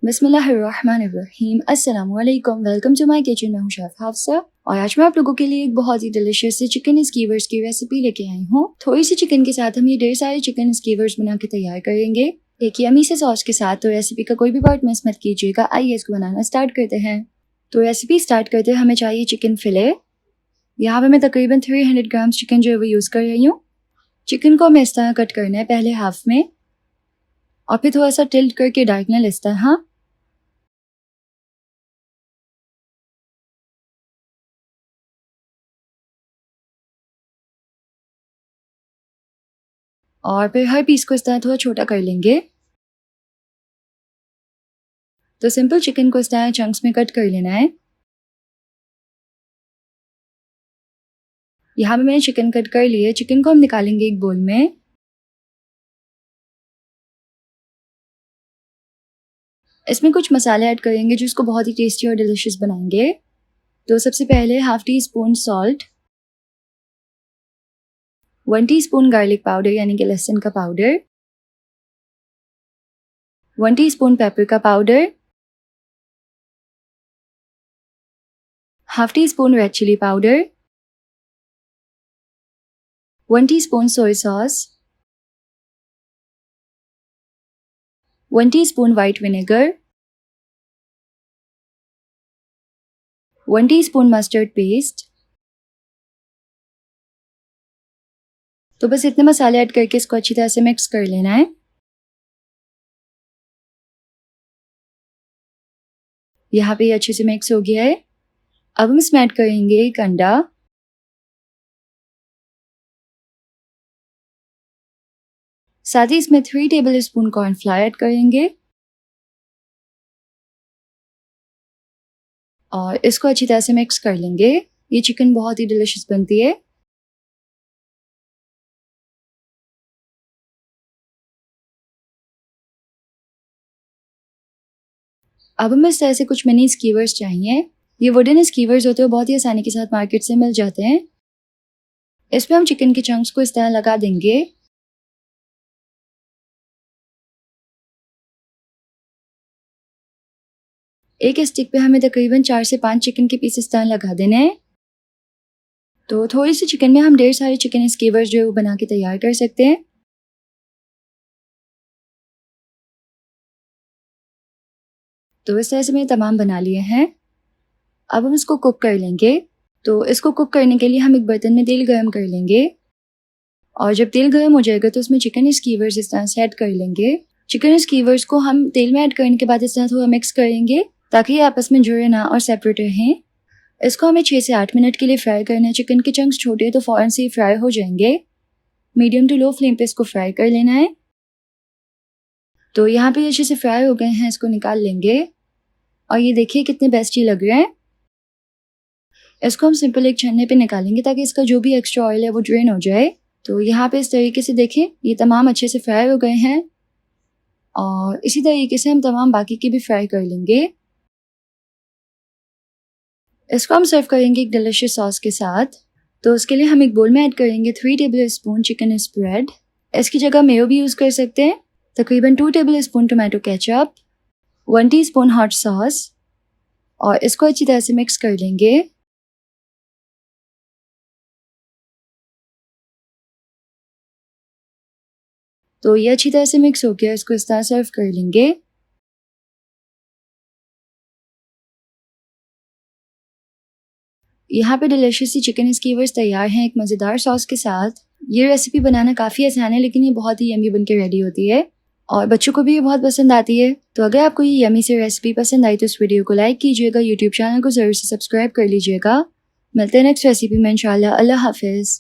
बिस्मिल्लाहिर्रहमानिर्रहीम। अस्सलामुअलैकुम। Welcome to my kitchen. मैं हूं शेफ हाफसा और आज मैं आप लोगों के लिए एक बहुत ही डिलीशियस से चिकन स्कीवर्स की रेसिपी लेके आई हूं। थोड़ी सी चिकन के साथ हम ये ढेर सारे चिकन स्कीवर्स बना के तैयार करेंगे एक यम्मी से सॉस के साथ। तो रेसिपी का कोई भी पार्ट मिस मत कीजिएगा। आइए इसको बनाना स्टार्ट करते हैं। तो रेसिपी स्टार्ट करते हमें चाहिए चिकन फिले। यहाँ पे मैं तकरीबन 300 ग्राम चिकन जो है वो यूज़ कर रही हूँ। चिकन को हमें इस तरह कट करना है, पहले हाफ में और फिर थोड़ा सा टिल्ट करके डायगोनल इस तरह। और फिर हर पीस को इस तरह थोड़ा छोटा कर लेंगे। तो सिंपल चिकन को इस तरह चंक्स में कट कर लेना है। यहाँ पे मैंने चिकन कट कर लिया है। चिकन को हम निकालेंगे एक बोल में। इसमें कुछ मसाले ऐड करेंगे जो इसको बहुत ही टेस्टी और डिलिशियस बनाएंगे। तो सबसे पहले half teaspoon salt, 1 teaspoon garlic powder यानी कि लहसुन का पाउडर, 1 टीस्पून पेपर का powder, half teaspoon red chilli powder, 1 teaspoon soya sauce, 1 teaspoon white vinegar, 1 teaspoon mustard paste. तो बस इतने मसाले ऐड करके इसको अच्छी तरह से मिक्स कर लेना है। यहाँ पे अच्छे से मिक्स हो गया है। अब हम इसमें ऐड करेंगे एक अंडा, साथ ही इसमें 3 टेबल स्पून कॉर्नफ्लावर ऐड करेंगे और इसको अच्छी तरह से मिक्स कर लेंगे। ये चिकन बहुत ही डिलिशियस बनती है। अब हमें इस तरह से कुछ मिनी स्कीवर्स चाहिए। ये वुडन स्कीवर्स होते हैं, बहुत ही आसानी के साथ मार्केट से मिल जाते हैं। इस पे हम चिकन के चंक्स को इस तरह लगा देंगे। एक स्टिक पे हमें तकरीबन 4 से 5 चिकन के पीस इस तरह लगा देने हैं। तो थोड़ी सी चिकन में हम ढेर सारे चिकन स्कीवर्स जो है वो बना के तैयार कर सकते हैं। तो इस तरह से मैंने तमाम बना लिए हैं। अब हम इसको कुक कर लेंगे। तो इसको कुक करने के लिए हम एक बर्तन में तेल गर्म कर लेंगे और जब तेल गर्म हो जाएगा तो उसमें चिकन स्कीवर्स इस तरह से ऐड कर लेंगे। चिकन स्कीवर्स को हम तेल में ऐड करने के बाद इस तरह थोड़ा मिक्स करेंगे ताकि ये आपस में जुड़े ना और सेपरेट रहें। इसको हमें 6 से 8 मिनट के लिए फ्राई करना है। चिकन के चंक्स छोटे हैं तो फ़ौरन से ही फ्राई हो जाएंगे। मीडियम टू लो फ्लेम पे इसको फ्राई कर लेना है। तो यहाँ पे अच्छे से फ्राई हो गए हैं, इसको निकाल लेंगे और ये देखिए कितने बेस्टी लग रहे हैं। इसको हम सिंपल एक छन्ने पे निकालेंगे ताकि इसका जो भी एक्स्ट्रा ऑयल है वो ड्रेन हो जाए। तो यहाँ पे इस तरीके से देखें ये तमाम अच्छे से फ्राई हो गए हैं और इसी तरीके से हम तमाम बाकी के भी फ्राई कर लेंगे। इसको हम सर्व करेंगे एक डिलिशियस सॉस के साथ। तो उसके लिए हम एक बोल में ऐड करेंगे 3 टेबल स्पून चिकन स्प्रेड। इसकी जगह मेयो भी यूज़ कर सकते हैं। तकरीबन 2 table spoon tomato ketchup, 1 teaspoon hot sauce और इसको अच्छी तरह से मिक्स कर लेंगे। तो ये अच्छी तरह से मिक्स हो गया, इसको इस तरह सर्व कर लेंगे। यहाँ पे डिलिशियस सी चिकन स्कीवर्स तैयार हैं एक मज़ेदार सॉस के साथ। ये रेसिपी बनाना काफ़ी आसान है लेकिन ये बहुत ही यम्मी बन के रेडी होती है और बच्चों को भी ये बहुत पसंद आती है। तो अगर आपको ये यम्मी सी रेसिपी पसंद आई तो इस वीडियो को लाइक कीजिएगा, यूट्यूब चैनल को ज़रूर से सब्सक्राइब कर लीजिएगा। मिलते हैं नेक्स्ट रेसिपी में इंशाल्लाह। अल्लाह हाफिज़।